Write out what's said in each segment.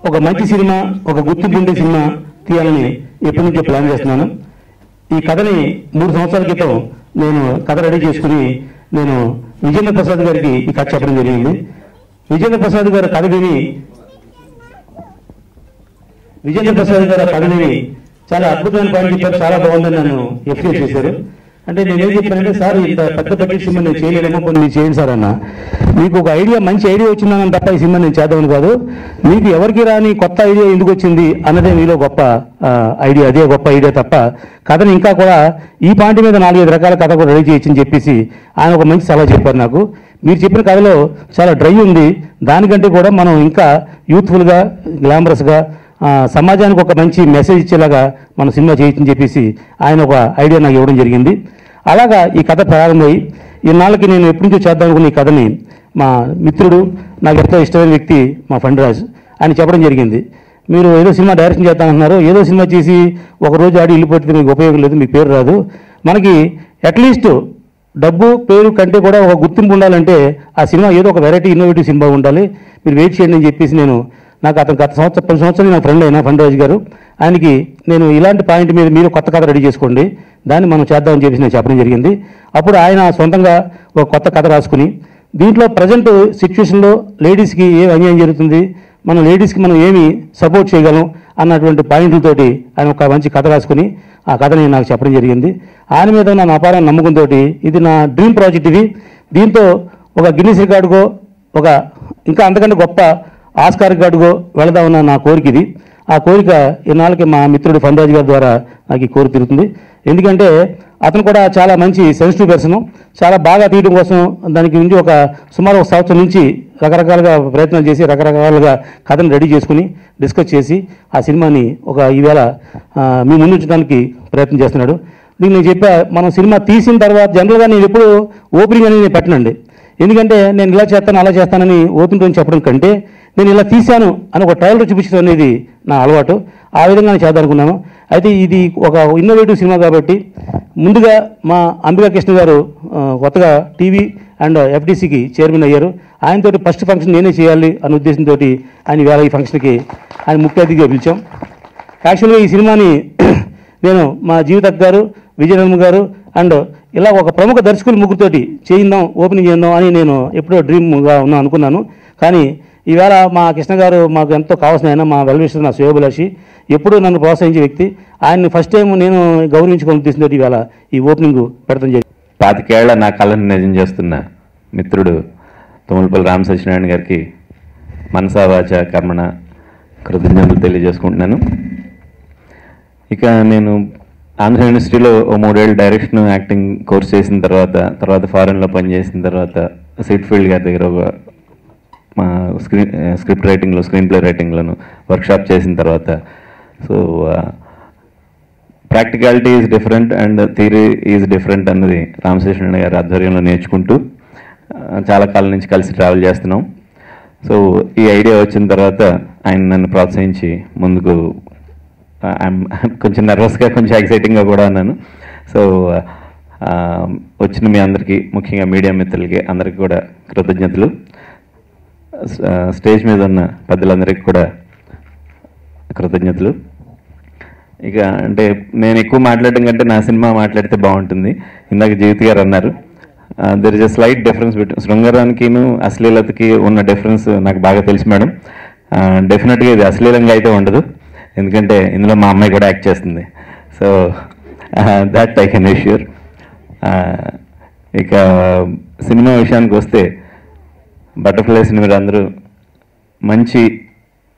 ఒక మంచి సినిమా, ఒక గుర్తింపు ఉండే సినిమా తీయాలని ఎప్పటి నుంచో ప్లాన్ చేస్తున్నాను. ఈ కథని 3 సంవత్సరాల క్రితం నేను కథ రెడీ చేసుకుని నేను విజేంద్ర ప్రసాద్ గారికి ఈ కథ చెప్పడం జరిగింది. విజేంద్ర ప్రసాద్ గారు కథ విని చాలా అద్భుతమైన పాయింట్ చెప్పారు, చాలా బాగుందని నన్ను ఎప్రిషియేట్ చేశారు. అంటే నేనేం చెప్పానంటే, సార్ ఇంత పెద్ద బడ్జెట్ సినిమా నేను చేయలేమో, కొన్ని మీరు చేయండి సార్ అన్న. మీకు ఒక ఐడియా, మంచి ఐడియా వచ్చిందని తప్ప ఈ సినిమా నేను చేద్దామని కాదు, మీకు ఎవరికి రాని కొత్త ఐడియా ఎందుకు వచ్చింది అన్నదే మీలో గొప్ప ఐడియా, అదే గొప్ప ఐడియా తప్ప కథను ఇంకా కూడా ఈ పాయింట్ మీద 4-5 రకాల కథ కూడా రెడీ చేయొచ్చని చెప్పేసి ఆయన ఒక మంచి సలహా చెప్పారు నాకు. మీరు చెప్పిన కథలో చాలా డ్రై ఉంది, దానికంటే కూడా మనం ఇంకా యూత్ఫుల్గా, గ్లామరస్గా, సమాజానికి ఒక మంచి మెసేజ్ ఇచ్చేలాగా మనం సినిమా చేయొచ్చని చెప్పేసి ఆయన ఒక ఐడియా నాకు ఇవ్వడం జరిగింది. అలాగా ఈ కథ ప్రారంభమై ఈనాళ్ళకి నేను ఎప్పటి నుంచో చేద్దాం అనుకున్న ఈ కథని మా మిత్రుడు, నాకు ఎంతో ఇష్టమైన వ్యక్తి మా ఫండ్రాజ్ ఆయన చెప్పడం జరిగింది. మీరు ఏదో సినిమా డైరెక్షన్ చేస్తానంటున్నారు, ఏదో సినిమా చేసి ఒకరోజు ఆడి వెళ్ళిపోతే మీకు ఉపయోగం లేదు, మీకు పేరు రాదు. మనకి అట్లీస్ట్ డబ్బు పేరు కంటే కూడా ఒక గుర్తింపు ఉండాలంటే ఆ సినిమా ఏదో ఒక వెరైటీ, ఇన్నోవేటివ్ సినిమా ఉండాలి, మీరు వెయిట్ చేయండి అని చెప్పేసి నాకు అతను గత 10 సంవత్సరాలు నా ఫ్రెండ్ అయినా ఫండ్రాజ్ గారు, ఆయనకి నేను ఇలాంటి పాయింట్ మీద మీరు కొత్త కథ రెడీ చేసుకోండి, దాన్ని మనం చేద్దామని చెప్పేసి నేను చెప్పడం జరిగింది. అప్పుడు ఆయన సొంతంగా ఒక కొత్త కథ రాసుకుని దీంట్లో ప్రజెంట్ సిచ్యువేషన్లో లేడీస్కి ఏం అన్యాయం జరుగుతుంది, మన లేడీస్కి మనం ఏమి సపోర్ట్ చేయగలం అన్నటువంటి పాయింట్లతోటి ఆయన ఒక మంచి కథ రాసుకుని ఆ కథని నాకు చెప్పడం జరిగింది. ఆయన మీద నా అపారమైన నమ్మకంతో ఇది నా డ్రీమ్ ప్రాజెక్ట్, దీంతో ఒక గిన్నిస్ రికార్డుకో, ఒక ఇంకా అంతకంటే గొప్ప ఆస్కార్ రికార్డుకో వెళదామన్న నా కోరిక ఇది. ఆ కోరిక ఈనాళ్ళకి మా మిత్రుడు ఫండ్రాజ్ గారి ద్వారా నాకు ఈ కోరిక తిరుగుతుంది. ఎందుకంటే అతను కూడా చాలా మంచి సెన్సిటివ్ పర్సన్, చాలా బాగా తీయడం కోసం దానికి నుంచి సుమారు 1 సంవత్సరం నుంచి రకరకాలుగా ప్రయత్నాలు చేసి రకరకాలుగా కథను రెడీ చేసుకుని డిస్కస్ చేసి ఆ సినిమాని ఈవేళ మీ ముందుంచడానికి ప్రయత్నం చేస్తున్నాడు. దీన్ని నేను చెప్పా, మనం సినిమా తీసిన తర్వాత జనరల్గా నేను ఎప్పుడు ఓపెనింగ్ అనేది పెట్టనండి. ఎందుకంటే నేను ఇలా చేస్తాను అలా చేస్తానని ఓపెన్తో చెప్పడం కంటే నేను ఇలా తీశాను అని ఒక ట్రైలర్ చూపించడం అనేది నా అలవాటు. ఆ విధంగా నేను చేద్దామనుకున్నాను. అయితే ఇది ఒక ఇన్నోవేటివ్ సినిమా కాబట్టి ముందుగా మా అంబికా కృష్ణ గారు కొత్తగా టీవీ అండ్ ఎఫ్డీసీకి చైర్మన్ అయ్యారు. ఆయనతోటి ఫస్ట్ ఫంక్షన్ నేనే చేయాలి అనే ఉద్దేశంతో ఆయన వేళ ఈ ఫంక్షన్కి ఆయన ముఖ్య అతిథిగా పిలిచాం. యాక్చువల్గా ఈ సినిమాని నేను మా జీవితక్ గారు, విజయనగరం గారు అండ్ ఇలా ఒక ప్రముఖ దర్శకులు ముగ్గురితోటి చేయిందాం, ఓపెనింగ్ చేద్దాం అని నేను ఎప్పుడో డ్రీమ్గా అనుకున్నాను. కానీ ఈవేళ మా కృష్ణ గారు మాకు ఎంతో కావాల్సిన ఆయన, మా వెల్విషర్, నా శ్రేయోభిలాషి, ఎప్పుడూ నన్ను ప్రోత్సహించే వ్యక్తి. ఆయన్ని ఫస్ట్ టైం నేను గౌరవించుకొని ఉద్దేశంతో ఈవేళ ఈ ఓపెనింగ్ పెడతాం జరిగింది. 25 ఏళ్ల నా కళను నిజం చేస్తున్న మిత్రుడు తుమ్మలపల్లి రామ సత్యనారాయణ గారికి మనసా వాచ కర్మణ కృతజ్ఞతలు తెలియజేసుకుంటున్నాను. ఇక నేను ఆంధ్ర యూనివర్సిటీలో 3 ఏళ్ళు డైరెక్షన్ యాక్టింగ్ కోర్స్ చేసిన తర్వాత ఫారెన్లో పనిచేసిన తర్వాత సిట్ ఫీల్డ్ గారి దగ్గర మా స్క్రిప్ట్ రైటింగ్లో, స్క్రీన్ ప్లే రైటింగ్లోను వర్క్షాప్ చేసిన తర్వాత practicality is different and theory is different అన్నది రామశేషణ గారి ఆధ్వర్యంలో నేర్చుకుంటూ చాలా కాలం నుంచి కలిసి ట్రావెల్ చేస్తున్నాం. ఈ ఐడియా వచ్చిన తర్వాత ఆయన నన్ను ప్రోత్సహించి ముందుకు కొంచెం నర్వస్గా, కొంచెం ఎక్సైటింగ్గా కూడా అన్నాను. వచ్చిన మీ అందరికీ, ముఖ్యంగా మీడియా మిత్రులకి అందరికీ కూడా కృతజ్ఞతలు. స్టేజ్ మీద ఉన్న పెద్దలందరికీ కూడా కృతజ్ఞతలు. ఇక అంటే నేను ఎక్కువ మాట్లాడడం కంటే నా సినిమా మాట్లాడితే బాగుంటుంది. ఇందాక జీవిత గారు అన్నారు, there is a slight difference between శృంగారానికిను అశ్లీలతకి ఉన్న డిఫరెన్స్ నాకు బాగా తెలుసు మేడం. డెఫినెట్గా ఇది అశ్లీలంగా అయితే ఉండదు, ఎందుకంటే ఇందులో మా అమ్మాయి కూడా యాక్ట్ చేస్తుంది. That I can assure. ఇక సినిమా విషయానికి వస్తే బటర్ఫ్లైస్ని మీరు అందరూ మంచి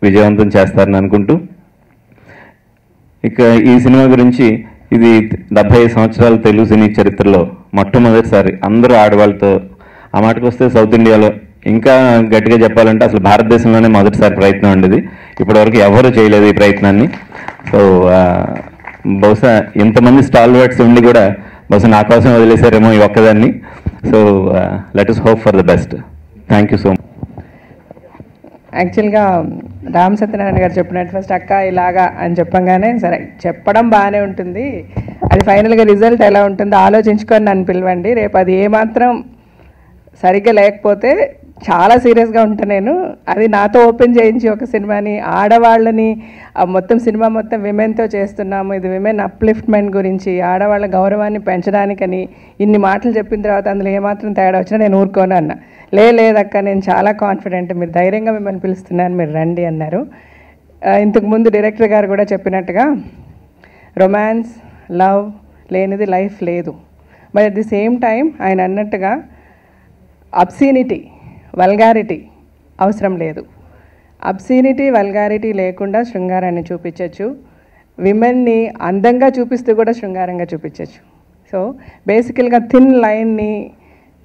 విజయవంతం చేస్తారని అనుకుంటూ, ఇక ఈ సినిమా గురించి, ఇది 75 సంవత్సరాల తెలుగు సినీ చరిత్రలో మొట్టమొదటిసారి అందరూ ఆడవాళ్ళతో, ఆ మాటకు వస్తే సౌత్ ఇండియాలో, ఇంకా గట్టిగా చెప్పాలంటే అసలు భారతదేశంలోనే మొదటిసారి ప్రయత్నం ఉండేది. ఇప్పటివరకు ఎవరు చేయలేదు ఈ ప్రయత్నాన్ని. బహుశా ఇంతమంది స్టాల్ వర్డ్స్ ఉండి కూడా బహుశా నా కోసం వదిలేశారేమో ఈ ఒక్కదాన్ని. Let us hope for the best. Thank you so much. యాక్చువల్గా రామ్ సత్యనారాయణ గారు చెప్పినట్టు ఫస్ట్ అక్క ఇలాగా అని చెప్పంగానే సరే చెప్పడం బాగానే ఉంటుంది, అది ఫైనల్గా రిజల్ట్ ఎలా ఉంటుందో ఆలోచించుకొని నన్ను పిలవండి, రేపు అది ఏమాత్రం సరిగ్గా లేకపోతే చాలా సీరియస్గా ఉంటాను నేను. అది నాతో ఓపెన్ చేయించి ఒక సినిమాని ఆడవాళ్ళని మొత్తం సినిమా మొత్తం విమెన్తో చేస్తున్నాము, ఇది విమెన్ అప్లిఫ్ట్మెంట్ గురించి ఆడవాళ్ళ గౌరవాన్ని పెంచడానికని ఇన్ని మాటలు చెప్పిన తర్వాత అందులో ఏమాత్రం తేడా వచ్చినా నేను ఊరుకోను అన్న. లేదక్క నేను చాలా కాన్ఫిడెంట్, మీరు ధైర్యంగా మిమ్మల్ని పిలుస్తున్నాను, మీరు రండి అన్నారు. ఇంతకుముందు డైరెక్టర్ గారు కూడా చెప్పినట్టుగా రొమాన్స్ లవ్ లేనిది లైఫ్ లేదు. But at the same time ఆయన అన్నట్టుగా అబ్సీనిటీ వల్గారిటీ అవసరం లేదు. అబ్సీనిటీ వల్గారిటీ లేకుండా శృంగారాన్ని చూపించవచ్చు. విమెన్ని అందంగా చూపిస్తూ కూడా శృంగారంగా చూపించవచ్చు. సో బేసికల్గా థిన్ లైన్ని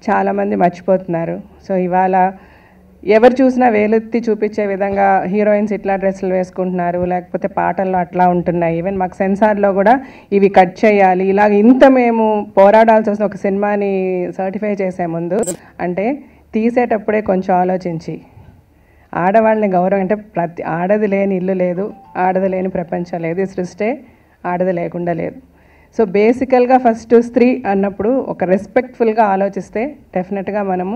చాలామంది మర్చిపోతున్నారు. సో ఇవాళ ఎవరు చూసినా వేలెత్తి చూపించే విధంగా హీరోయిన్స్ ఇట్లా డ్రెస్సులు వేసుకుంటున్నారు, లేకపోతే పాటల్లో అట్లా ఉంటున్నాయి. ఈవెన్ మాకు సెన్సార్లో కూడా ఇవి కట్ చేయాలి, ఇలాగ ఇంత మేము పోరాడాల్సి వస్తుంది. ఒక సినిమాని సర్టిఫై చేసే ముందు అంటే తీసేటప్పుడే కొంచెం ఆలోచించి ఆడవాళ్ళని గౌరవం అంటే ఆడది లేని ఇల్లు లేదు, ఆడది లేని ప్రపంచం లేదు, ఈ సృష్టి ఆడది లేకుండా లేదు. సో బేసికల్గా ఫస్ట్ స్త్రీ అన్నప్పుడు ఒక రెస్పెక్ట్ఫుల్గా ఆలోచిస్తే డెఫినెట్గా మనము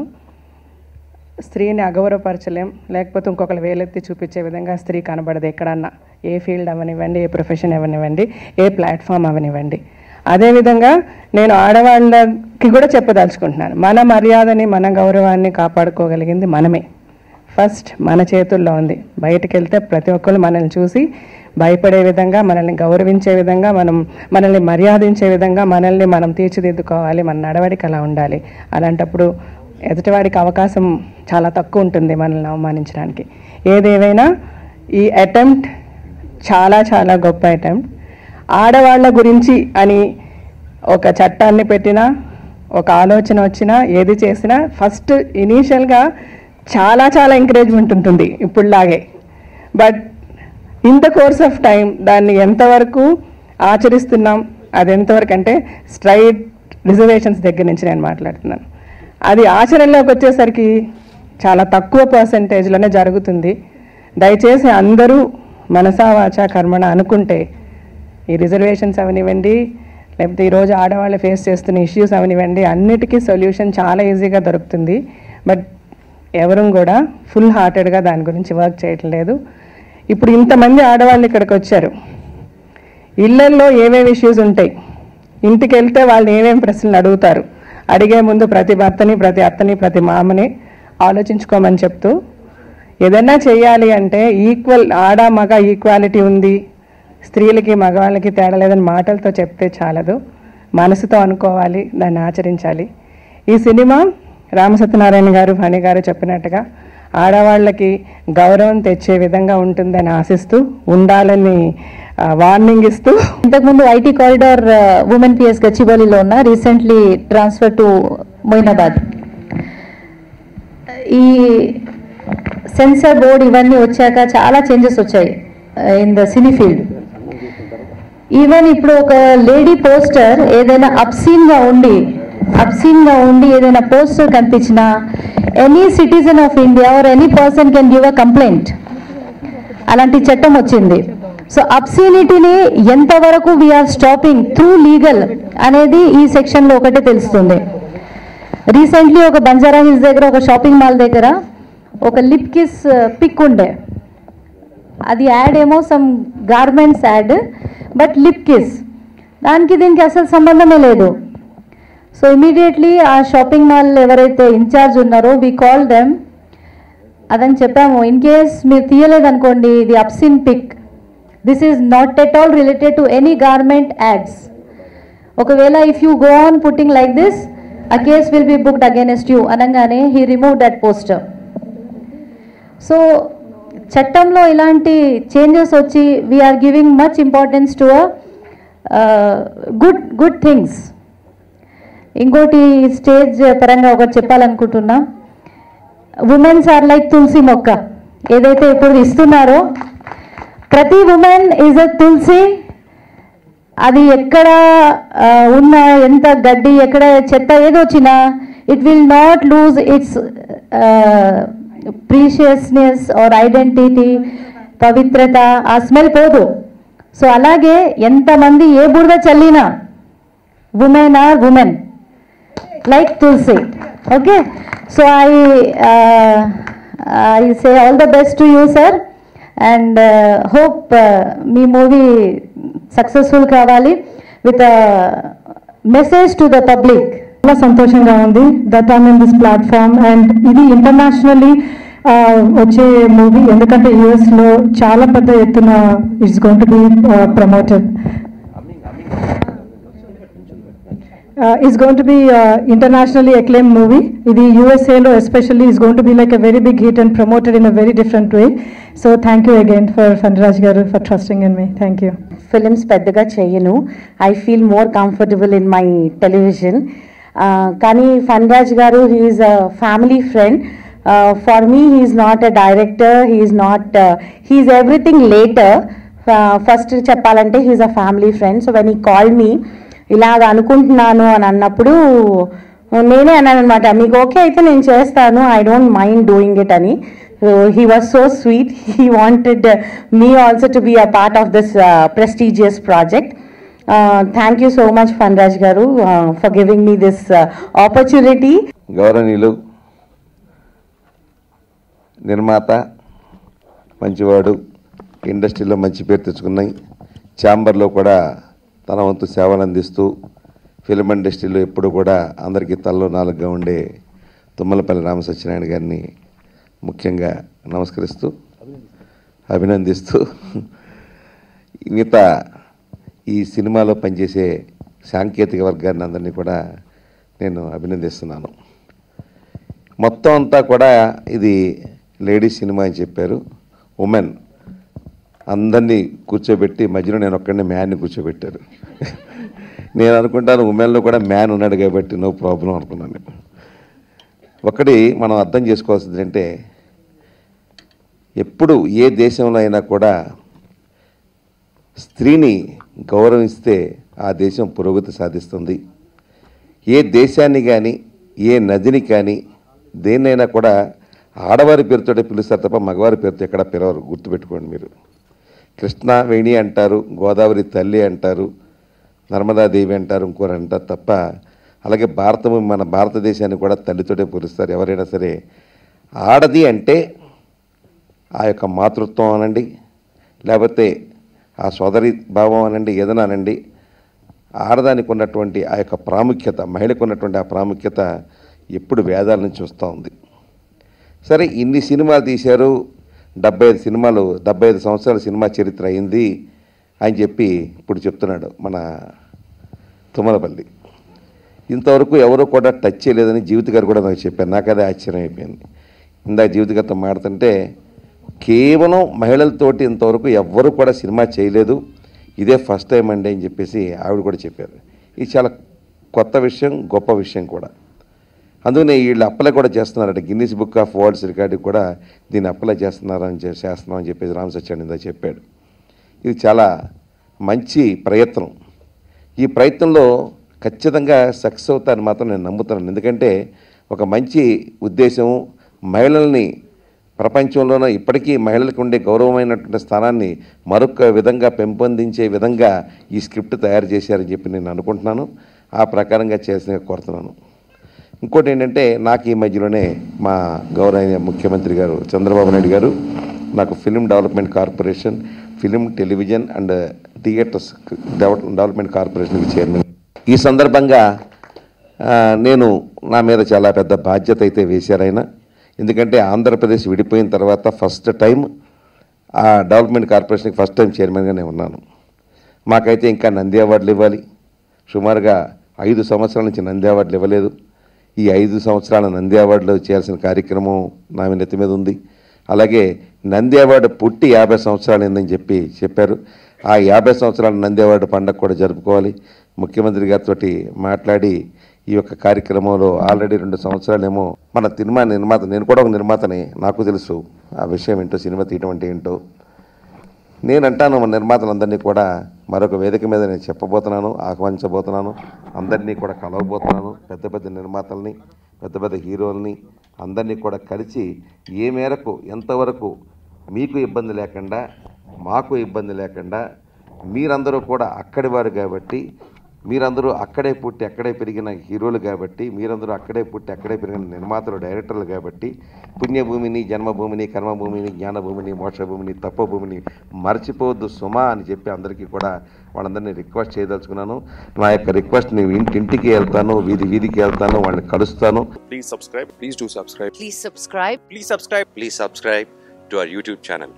స్త్రీని అగౌరవపరచలేం, లేకపోతే ఇంకొకరు వేలెత్తి చూపించే విధంగా స్త్రీ కనబడదు ఎక్కడన్నా, ఏ ఫీల్డ్ అవనివ్వండి, ఏ ప్రొఫెషన్ అవనివ్వండి, ఏ ప్లాట్ఫామ్ అవనివ్వండి. అదేవిధంగా నేను ఆడవాళ్ళకి కూడా చెప్పదలుచుకుంటున్నాను, మన మర్యాదని మన గౌరవాన్ని కాపాడుకోగలిగింది మనమే. ఫస్ట్ మన చేతుల్లో ఉంది. బయటికి వెళ్తే ప్రతి ఒక్కరు మనల్ని చూసి భయపడే విధంగా, మనల్ని గౌరవించే విధంగా, మనల్ని మర్యాదించే విధంగా మనల్ని మనం తీర్చిదిద్దుకోవాలి. మన నడవడికి అలా ఉండాలి. అలాంటప్పుడు ఎదుటివాడికి అవకాశం చాలా తక్కువ ఉంటుంది మనల్ని అవమానించడానికి. ఏదేమైనా ఈ అటెంప్ట్ చాలా చాలా గొప్ప అటెంప్ట్. ఆడవాళ్ళ గురించి అని ఒక చట్టాన్ని పెట్టినా, ఒక ఆలోచన వచ్చినా, ఏది చేసినా ఫస్ట్ ఇనీషియల్గా చాలా చాలా ఎంకరేజ్మెంట్ ఉంటుంది ఇప్పుడులాగే. But in the course of time దాన్ని ఎంతవరకు ఆచరిస్తున్నాం, అది ఎంతవరకు అంటే స్ట్రైట్ రిజర్వేషన్స్ దగ్గర నుంచి నేను మాట్లాడుతున్నాను. అది ఆచరణలోకి వచ్చేసరికి చాలా తక్కువ పర్సంటేజ్లోనే జరుగుతుంది. దయచేసి అందరూ మనసా వాచా కర్మణ అనుకుంటే ఈ రిజర్వేషన్స్ అవనివ్వండి, లేకపోతే ఈరోజు ఆడవాళ్ళు ఫేస్ చేస్తున్న ఇష్యూస్ అవనివ్వండి, అన్నిటికీ సొల్యూషన్ చాలా ఈజీగా దొరుకుతుంది. బట్ ఎవరూ కూడా ఫుల్ హార్టెడ్గా దాని గురించి వర్క్ చేయటం లేదు. ఇప్పుడు ఇంతమంది ఆడవాళ్ళు ఇక్కడికి వచ్చారు, ఇళ్లల్లో ఏమేమి ఇష్యూస్ ఉంటాయి, ఇంటికి వెళ్తే వాళ్ళు ఏమేమి ప్రశ్నలు అడుగుతారు, అడిగే ముందు ప్రతి భర్తని, ప్రతి అత్తని, ప్రతి మామని ఆలోచించుకోమని చెప్తూ, ఏదైనా చేయాలి అంటే ఈక్వల్ ఆడ మగ ఈక్వాలిటీ ఉంది, స్త్రీలకి మగవాళ్ళకి తేడా లేదని మాటలతో చెప్తే చాలదు, మనసుతో అనుకోవాలి, దాన్ని ఆచరించాలి. ఈ సినిమా రామసత్యనారాయణ గారు, ఫణి గారు చెప్పినట్టుగా ఆడవాళ్ళకి గౌరవం తెచ్చే విధంగా ఉంటుందని ఆశిస్తూ, ఉండాలని వార్నింగ్ ఇస్తూ. ఇంతకుముందు ఐటీ కారిడార్ ఉమెన్ పిఎస్ గచ్చిబౌలిలో ఉన్న, రీసెంట్లీ ట్రాన్స్ఫర్ టు మొయినాబాద్. ఈ సెన్సార్ బోర్డ్ ఇవన్నీ వచ్చాక చాలా చేంజెస్ వచ్చాయి in the cine field. Even ఇప్పుడు ఒక లేడీ పోస్టర్ ఏదైనా అబ్సీన్గా ఉండి ఏదైనా పోస్టర్ కనిపించినా any citizen of India or any person can give a complaint. అలాంటి చట్టం వచ్చింది. సో అబ్సీనిటీని ఎంతవరకు వీఆర్ స్టాపింగ్ త్రూ లీగల్ అనేది ఈ సెక్షన్లో ఒకటే తెలుస్తుంది. రీసెంట్లీ ఒక బంజారా హిల్స్ దగ్గర ఒక షాపింగ్ మాల్ దగ్గర ఒక లిప్ కిస్ పిక్ ఉండే, అది యాడ్ ఏమో some garments ad, but lip kiss దానికి దీనికి అసలు సంబంధమే లేదు. సో ఇమీడియట్లీ ఆ షాపింగ్ మాల్ ఎవరైతే ఇన్ఛార్జ్ ఉన్నారో వీ కాల్ దెమ్, అదని చెప్పాము, ఇన్ కేస్ మీరు తీయలేదనుకోండి ఇది obscene pic, this is not at all related to any garment ads. ఒకవేళ if you go on putting like this a case will be booked against you అనగానే he removed that poster. So చట్టంలో ఇలాంటి changes వచ్చి we are giving much importance to good things. ఇంకోటి stage పరంగా ఒకటి చెప్పాలనుకుంటున్నా, womens are like తులసి మొక్క ఏదైతే ఇప్పుడు ఇస్తున్నారో, ప్రతి ఉమెన్ ఈజ్ అ తులసి. అది ఎక్కడ ఉన్న ఎంత గడ్డి ఎక్కడ చెత్త ఏదో వచ్చినా it will not lose its preciousness or identity, పవిత్రత, ఆ స్మెల్ పోదు. సో అలాగే ఎంతమంది ఏ బురద చల్లినా women are women like tulsi. Okay, so I say all the best to you, sir, and hope me movie successful kavali with a message to the public. చాలా సంతోషంగా ఉంది that I'm in this platform and ఇది internationally వచ్చే movie, ఎందుకంటే యూఎస్లో చాలా పెద్ద ఎత్తున it's going to be promoted. It's going to be internationally acclaimed movie. ఇది యూఎస్ఏలో especially is going to be like a very big hit and promoted in a very different way. So thank you again for Fanraj garu for trusting in me. Thank you. Films పెద్దగా చేయను. I feel more comfortable in my television. కానీ ఫన్రాజ్ గారు he is a family friend. For me he is not a director, he is everything later. First చెప్పాలంటే he is a family friend. So when he call me ఇలాగ అనుకుంటున్నాను అని అన్నప్పుడు నేనే అన్నాను అనమాట, మీకు ఓకే అయితే నేను చేస్తాను, I don't mind doing it అని. He was so sweet. He wanted me also to be a part of this prestigious project. Thank you so much, Fanraj garu, for giving me this opportunity. గౌరవనీయులు నిర్మాత, మంచివాడు, ఇండస్ట్రీలో మంచి పేరు తెచ్చుకున్నాయి, ఛాంబర్లో కూడా తన వంతు సేవలు అందిస్తూ ఫిల్మ్ ఇండస్ట్రీలో ఎప్పుడు కూడా అందరికీ తలలో నాలుగుగా ఉండే తుమ్మలపల్లి రామసత్యనారాయణ గారిని ముఖ్యంగా నమస్కరిస్తూ అభినందిస్తూ మిగతా ఈ సినిమాలో పనిచేసే సాంకేతిక వర్గాన్ని అందరినీ కూడా నేను అభినందిస్తున్నాను. మొత్తం అంతా కూడా ఇది లేడీస్ సినిమా అని చెప్పారు. ఉమెన్ అందరినీ కూర్చోబెట్టి మధ్యలో నేను ఒక్కడిని మ్యాన్ని కూర్చోబెట్టారు. నేను అనుకుంటాను ఉమెన్లో కూడా మ్యాన్ ఉన్నాడు కాబట్టి నో ప్రాబ్లం అనుకున్నాను. నేను ఒకటి మనం అర్థం చేసుకోవాల్సింది అంటే, ఎప్పుడు ఏ దేశంలో అయినా కూడా స్త్రీని గౌరవిస్తే ఆ దేశం పురోగతి సాధిస్తుంది. ఏ దేశాన్ని కానీ ఏ నదిని కానీ దేన్నైనా కూడా ఆడవారి పేరుతో పిలుస్తారు తప్ప మగవారి పేరుతో ఎక్కడ పిలవరు. గుర్తుపెట్టుకోండి మీరు. కృష్ణ వేణి అంటారు, గోదావరి తల్లి అంటారు, నర్మదాదేవి అంటారు, ఇంకోరు అంటారు తప్ప అలాగే మన భారతదేశాన్ని కూడా తల్లితోటే పోలుస్తారు ఎవరైనా సరే. ఆడది అంటే ఆ యొక్క మాతృత్వం అనండి, లేకపోతే ఆ సోదరి భావం అనండి, ఏదైనా అనండి, ఆడదానికి ఉన్నటువంటి ఆ యొక్క ప్రాముఖ్యత, మహిళకు ఉన్నటువంటి ఆ ప్రాముఖ్యత ఎప్పుడు వేదాల నుంచి వస్తూ ఉంది. సరే, ఇన్ని సినిమాలు తీశారు, 75 సంవత్సరాల సినిమా చరిత్ర అయింది అని చెప్పి ఇప్పుడు చెప్తున్నాడు మన తుమ్మలపల్లి. ఇంతవరకు ఎవరో కూడా టచ్ చేయలేదని జీవిత గారు కూడా నాకు చెప్పారు. నాకు అదే ఆశ్చర్యం అయిపోయింది. ఇందాక జీవిత గారితో మాట్లాడుతుంటే కేవలం మహిళలతోటి ఇంతవరకు ఎవ్వరూ కూడా సినిమా చేయలేదు, ఇదే ఫస్ట్ టైం అండి అని చెప్పేసి ఆవిడ కూడా చెప్పారు. ఇది చాలా కొత్త విషయం, గొప్ప విషయం కూడా. అందుకనే వీళ్ళు అప్లై కూడా చేస్తున్నారట, గిన్నీస్ బుక్ ఆఫ్ వరల్డ్స్ రికార్డుకి కూడా దీన్ని అప్లై చేస్తున్నామని చెప్పేసి రామసత్యనారాయణ చెప్పాడు. ఇది చాలా మంచి ప్రయత్నం. ఈ ప్రయత్నంలో ఖచ్చితంగా సక్సెస్ అవుతారని మాత్రం నేను నమ్ముతున్నాను. ఎందుకంటే ఒక మంచి ఉద్దేశం, మహిళల్ని ప్రపంచంలోనే ఇప్పటికీ మహిళలకు ఉండే గౌరవమైనటువంటి స్థానాన్ని మరొక విధంగా పెంపొందించే విధంగా ఈ స్క్రిప్ట్ తయారు చేశారని చెప్పి నేను అనుకుంటున్నాను. ఆ ప్రకారంగా చేసిన కోరుతున్నాను. ఇంకోటి ఏంటంటే, నాకు ఈ మధ్యలోనే మా గౌరవ ముఖ్యమంత్రి గారు చంద్రబాబు నాయుడు గారు నాకు film development corporation, film television and theatres development కార్పొరేషన్కి చైర్మన్. ఈ సందర్భంగా నా మీద చాలా పెద్ద బాధ్యత అయితే వేశారు ఆయన. ఎందుకంటే ఆంధ్రప్రదేశ్ విడిపోయిన తర్వాత ఫస్ట్ టైం ఆ డెవలప్మెంట్ కార్పొరేషన్కి ఫస్ట్ టైం చైర్మన్గానే ఉన్నాను. మాకైతే ఇంకా నంది అవార్డులు ఇవ్వాలి. సుమారుగా 5 సంవత్సరాల నుంచి నంది అవార్డులు ఇవ్వలేదు. ఈ 5 సంవత్సరాల నంది అవార్డులు చేయాల్సిన కార్యక్రమం నా నెత్తి మీద ఉంది. అలాగే నంది అవార్డు పుట్టి 50 సంవత్సరాలు అయిందని చెప్పారు. ఆ 50 సంవత్సరాల నంది అవార్డు పండుగ కూడా జరుపుకోవాలి. ముఖ్యమంత్రి గారితో మాట్లాడి ఈ యొక్క కార్యక్రమంలో ఆల్రెడీ 2 సంవత్సరాలేమో మన సినిమా నిర్మాత, నేను కూడా ఒక నిర్మాతనే, నాకు తెలుసు ఆ విషయం ఏంటో, సినిమా తీయటం అంటే ఏంటో. నేనంటాను మన నిర్మాతలందరినీ కూడా మరొక వేదిక మీద నేను చెప్పబోతున్నాను, ఆహ్వానించబోతున్నాను, అందరినీ కూడా కలవబోతున్నాను. పెద్ద పెద్ద నిర్మాతల్ని, పెద్ద పెద్ద హీరోల్ని అందరినీ కూడా కలిసి ఏ మేరకు ఎంతవరకు మీకు ఇబ్బంది లేకుండా, మాకు ఇబ్బంది లేకుండా, మీరందరూ కూడా అక్కడి వారు కాబట్టి మీరందరూ అక్కడే పుట్టి అక్కడే పెరిగిన హీరోలు కాబట్టి, మీరందరూ అక్కడే పుట్టి అక్కడే పెరిగిన నిర్మాతలు, డైరెక్టర్లు కాబట్టి పుణ్యభూమిని, జన్మభూమిని, కర్మభూమిని, జ్ఞానభూమిని, మోక్షభూమిని, తపోభూమిని మర్చిపోవద్దు సుమా అని చెప్పి అందరికీ కూడా వాళ్ళందరినీ రిక్వెస్ట్ చేయదలుచుకున్నాను. నా యొక్క రిక్వెస్ట్ని ఇంటింటికి వెళ్తాను, వీధికి వెళ్తాను, వాళ్ళని కలుస్తాను. Please subscribe. Please do subscribe. Please subscribe. Please subscribe. Please subscribe to our YouTube channel.